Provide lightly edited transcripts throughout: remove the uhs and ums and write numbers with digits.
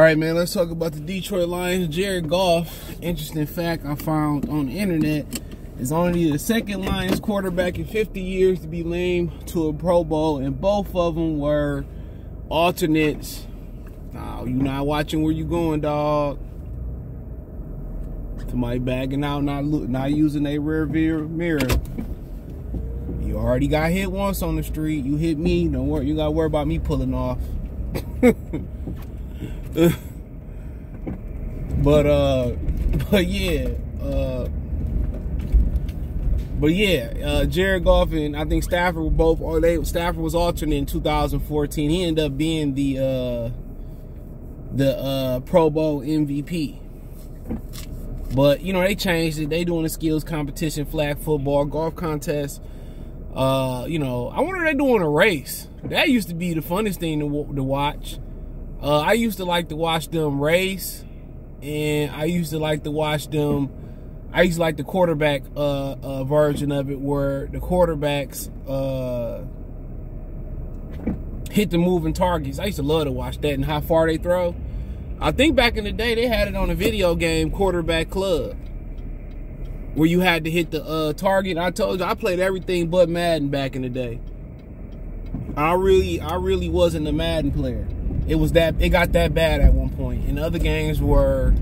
right, man, let's talk about the Detroit Lions. Jared Goff, interesting fact I found on the internet, is only the second Lions quarterback in 50 years to be named to a Pro Bowl, and both of them were alternates. Now, you not watching where you going, dog. Somebody bagging out, not using a rear view mirror. You already got hit once on the street. You hit me. Don't worry. You got to worry about me pulling off. But yeah, Jared Goff and I think Stafford were both. Stafford was alternate in 2014. He ended up being the Pro Bowl MVP. But you know they changed it. They doing a skills competition, flag football, golf contest. You know, I wonder if they're doing a race. That used to be the funnest thing to watch. I used to like to watch them race, and I used to like to watch them. I used to like the quarterback version of it, where the quarterbacks hit the moving targets. I used to love to watch that and how far they throw. I think back in the day they had it on a video game, Quarterback Club, where you had to hit the target. I told you I played everything but Madden back in the day. I really wasn't a Madden player. It got that bad at one point, and other games were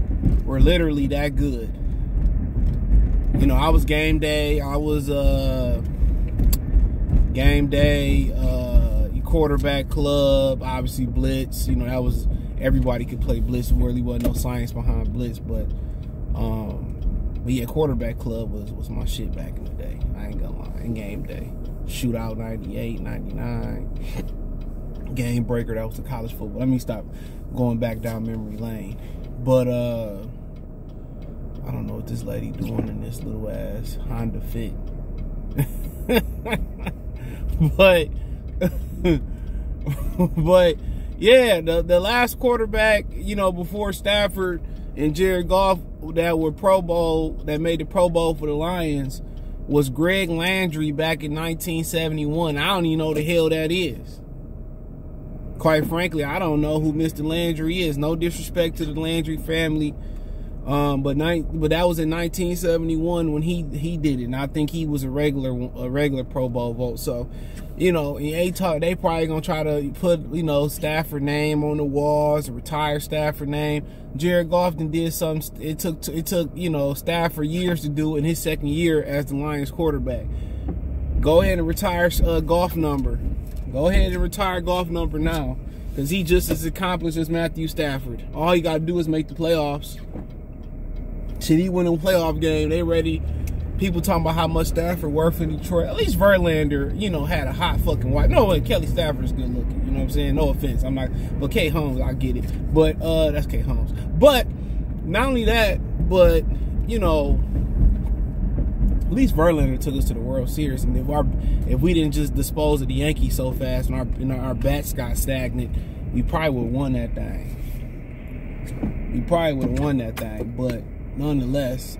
literally that good. You know, I was Game Day. I was Game Day, Quarterback Club, obviously Blitz. You know, that was everybody could play Blitz. There really wasn't no science behind Blitz, but yeah, Quarterback Club was my shit back in the day. I ain't gonna lie. In Game Day, Shootout 98, 99, Game Breaker. That was the college football. Let me stop going back down memory lane. But I don't know what this lady doing in this little ass Honda Fit. but yeah, the last quarterback, you know, before Stafford and Jared Goff that made the Pro Bowl for the Lions was Greg Landry back in 1971. I don't even know who the hell that is. Quite frankly, I don't know who Mr. Landry is. No disrespect to the Landry family. But that was in 1971 when he did it, and I think he was a regular Pro Bowl vote. So, you know, they probably gonna try to put, you know, Stafford name on the walls, a retired Stafford name. Jared Goff did something. It took you know Stafford years to do in his second year as the Lions quarterback. Go ahead and retire Goff number. Go ahead and retire Goff number now, because he just as accomplished as Matthew Stafford. All he got to do is make the playoffs. Shit, he win a playoff game. They ready. People talking about how much Stafford worth in Detroit. At least Verlander, you know, had a hot fucking wife. No, Kelly Stafford is good looking. You know what I'm saying? No offense. I'm not. But Kate Holmes, I get it. But that's Kate Holmes. But not only that, but you know, at least Verlander took us to the World Series. And if we didn't just dispose of the Yankees so fast and our bats got stagnant, we probably would have won that thing. But nonetheless,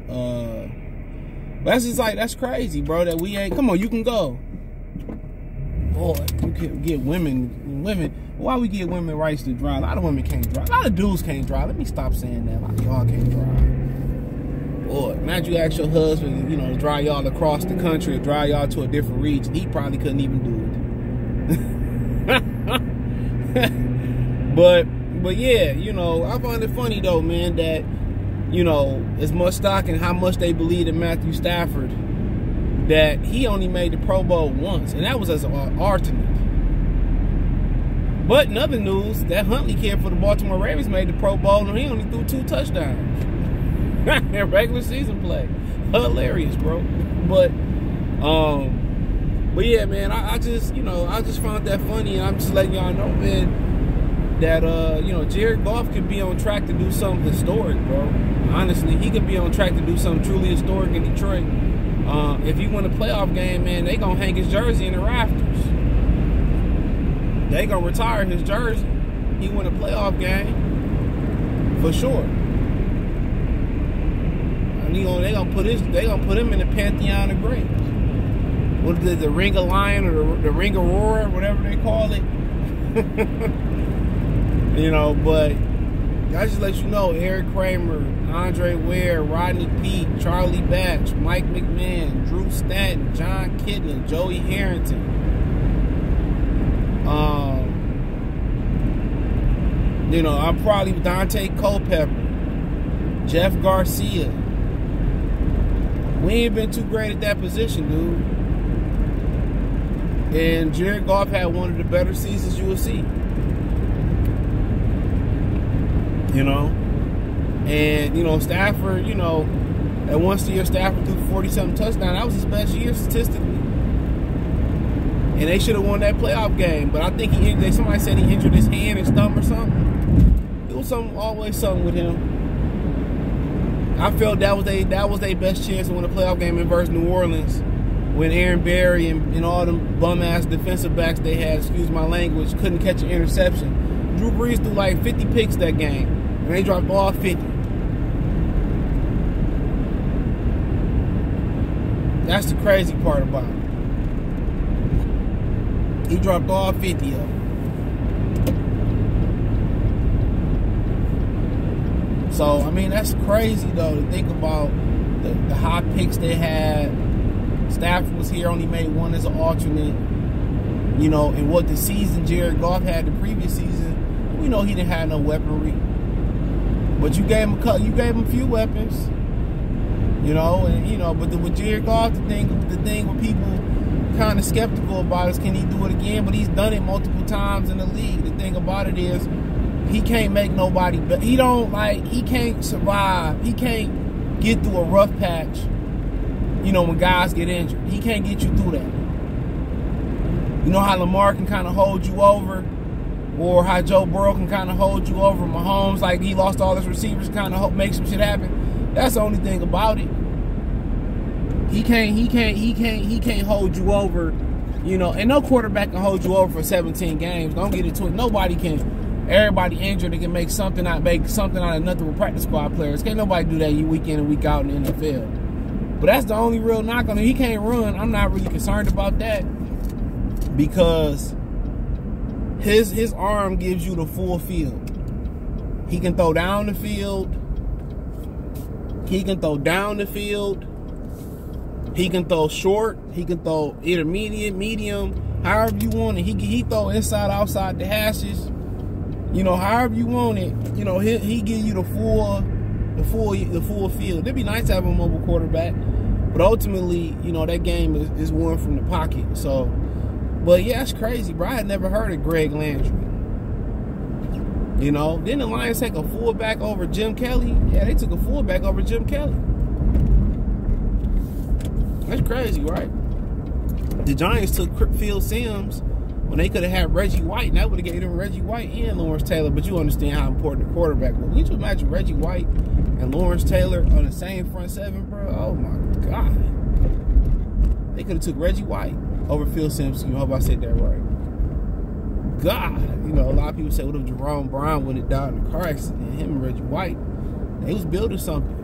that's just like, that's crazy, bro, that we ain't. Come on, you can go. Boy, you can get women. Why we get women rights to drive? A lot of women can't drive. A lot of dudes can't drive. Let me stop saying that. A lot of y'all can't drive. Boy, imagine you ask your husband, you know, to drive y'all across the country or drive y'all to a different region. He probably couldn't even do it. But yeah, you know, I find it funny though, man, that, you know, as much stock in how much they believe in Matthew Stafford, that he only made the Pro Bowl once, and that was as an alternate. But in other news, that Huntley kid for the Baltimore Ravens made the Pro Bowl, and he only threw 2 touchdowns in regular season play. Hilarious, bro. But yeah, man, I just found that funny, and I'm just letting y'all know, man, that you know, Jared Goff could be on track to do something historic, bro. Honestly, he could be on track to do something truly historic in Detroit. If he win a playoff game, man, they gonna hang his jersey in the rafters. They gonna retire his jersey. He win a playoff game for sure. And they gonna put him in the pantheon of greats. What is it, the Ring of Lion or the Ring of Roar, whatever they call it? You know, but I just let you know, Eric Kramer, Andre Ware, Rodney Peete, Charlie Batch, Mike McMahon, Drew Stanton, John Kidman, Joey Harrington, you know, I'm probably Dante Culpepper, Jeff Garcia. We ain't been too great at that position, dude. And Jared Goff had one of the better seasons you will see. You know? And, you know, Stafford, you know, at one year Stafford threw 40-something touchdowns. That was his best year statistically. And they should have won that playoff game. But I think somebody said he injured his hand, his thumb or something. It was always something with him. I felt that was their best chance to win a playoff game in versus New Orleans when Aaron Barry and all them bum-ass defensive backs they had, excuse my language, couldn't catch an interception. Drew Brees threw like 50 picks that game, and they dropped all 50. That's the crazy part about it. He dropped all 50 of them. So, I mean, that's crazy, though, to think about the high picks they had. Stafford was here, only made one as an alternate. You know, and what the season Jared Goff had the previous season, we know he didn't have no weaponry. But you gave him a few weapons. You know, and, you know, but with Jared Goff, the thing with people kind of skeptical about is, can he do it again? But he's done it multiple times in the league. The thing about it is, he can't make nobody, but he can't survive. He can't get through a rough patch, you know, when guys get injured. He can't get you through that. You know how Lamar can kind of hold you over, or how Joe Burrow can kind of hold you over. Mahomes, like, he lost all his receivers, kind of make some shit happen. That's the only thing about it. He can't hold you over, you know, and no quarterback can hold you over for 17 games. Don't get into it. Nobody can. Everybody injured, they can make something out of nothing with practice squad players. Can't nobody do that week in and week out in the NFL. But that's the only real knock on him. He can't run. I'm not really concerned about that because his arm gives you the full field. He can throw down the field. He can throw down the field. He can throw short. He can throw intermediate, medium, however you want it. He throw inside, outside the hashes. You know, however you want it, you know, he give you the full field. It'd be nice to have a mobile quarterback, but ultimately, you know, that game is won from the pocket. So, but yeah, it's crazy, bro. I had never heard of Greg Landry. You know, didn't the Lions take a fullback over Jim Kelly? Yeah, they took a fullback over Jim Kelly. That's crazy, right? The Giants took Phil Simms when they could have had Reggie White, and that would have given them Reggie White and Lawrence Taylor. But you understand how important the quarterback was. Would you imagine Reggie White and Lawrence Taylor on the same front seven, bro? Oh my God. They could have took Reggie White over Phil Simms. I hope I said that right. God, you know, a lot of people say, what if Jerome Brown would have died in a car accident? And him and Reggie White, they was building something.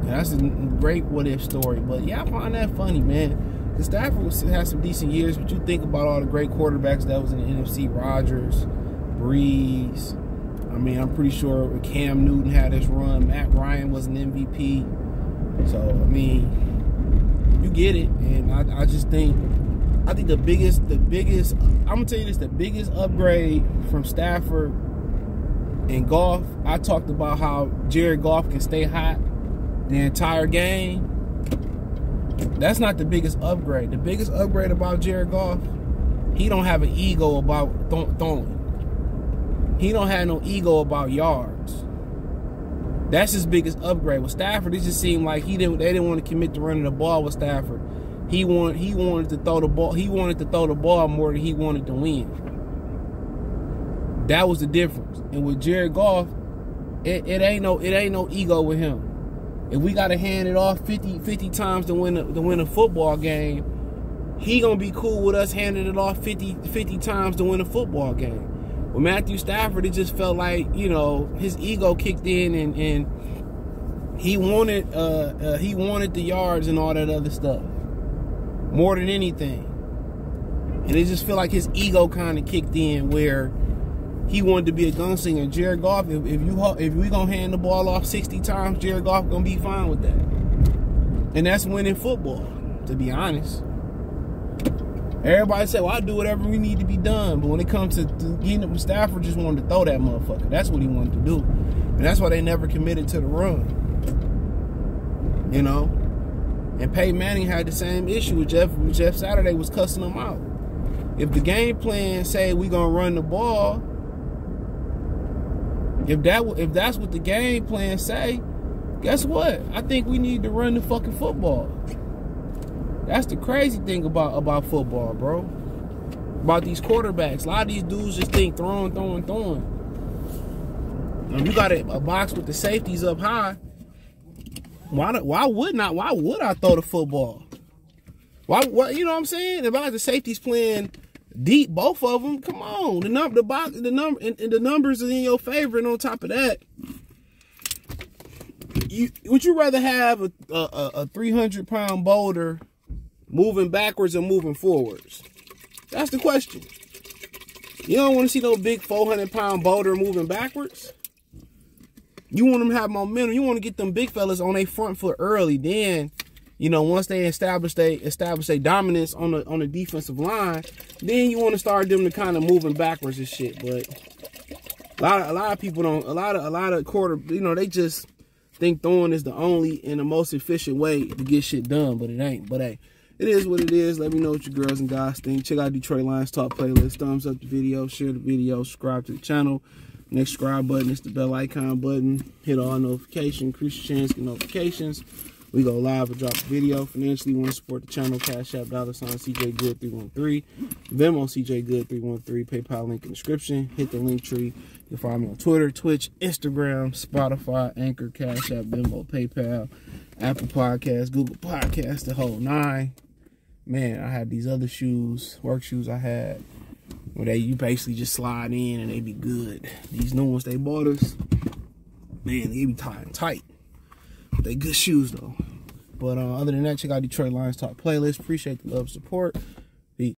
And that's a great what-if story. But yeah, I find that funny, man. Because Stafford had some decent years, but you think about all the great quarterbacks that was in the NFC, Rodgers, Breeze. I mean, I'm pretty sure Cam Newton had his run. Matt Ryan was an MVP. So, I mean, you get it. And I just think, the biggest, I'm going to tell you this, the biggest upgrade from Stafford and Goff, I talked about how Jared Goff can stay hot the entire game. That's not the biggest upgrade. The biggest upgrade about Jared Goff, he don't have an ego about throwing. He don't have no ego about yards. That's his biggest upgrade. With Stafford, it just seemed like they didn't want to commit to running the ball with Stafford. He wanted to throw the ball. He wanted to throw the ball more than he wanted to win. That was the difference. And with Jared Goff, it ain't no ego with him. If we got to hand it off 50 times to win a football game, he going to be cool with us handing it off 50 times to win a football game. With Matthew Stafford, it just felt like, you know, his ego kicked in and he wanted the yards and all that other stuff more than anything. And it just felt like his ego kind of kicked in where he wanted to be a gunslinger. Jared Goff, if we gonna hand the ball off 60 times, Jared Goff gonna be fine with that. And that's winning football, to be honest. Everybody said, well, I'll do whatever we need to be done. But when it comes to getting up, Stafford just wanted to throw that motherfucker. That's what he wanted to do. And that's why they never committed to the run. You know? And Peyton Manning had the same issue with Jeff Saturday was cussing him out. If the game plan say we gonna run the ball, if that's what the game plan say, guess what? I think we need to run the fucking football. That's the crazy thing about football, bro. About these quarterbacks. A lot of these dudes just think throwing. And you got a box with the safeties up high. Why would I throw the football? Why you know what I'm saying? If I got the safeties playing deep, both of them, come on. The numbers are in your favor, and on top of that, would you rather have a 300-pound boulder moving backwards or moving forwards? That's the question. You don't want to see no big 400-pound boulder moving backwards. You want them to have momentum. You want to get them big fellas on their front foot early. Then, you know, once they establish their dominance on the defensive line, then you want to start them to kind of moving backwards and shit. But a lot of people don't. A lot of quarter. You know, they just think throwing is the only and the most efficient way to get shit done. But it ain't. But hey, it is what it is. Let me know what you girls and guys think. Check out Detroit Lions Talk playlist. Thumbs up the video. Share the video. Subscribe to the channel. Next subscribe button is the bell icon button. Hit all notifications. Increase your chance to get notifications. We go live or drop a video. Financially, want to support the channel. Cash App, $CJ Good 313. Venmo, CJ Good 313. PayPal link in the description. Hit the link tree. You can follow me on Twitter, Twitch, Instagram, Spotify, Anchor, Cash App, Venmo, PayPal, Apple Podcasts, Google Podcasts, the whole 9. Man, I had these other shoes, work shoes I had, where you basically just slide in and they be good. These new ones they bought us, man, they be tight. They good shoes though. But other than that, check out Detroit Lions Talk playlist. Appreciate the love, support.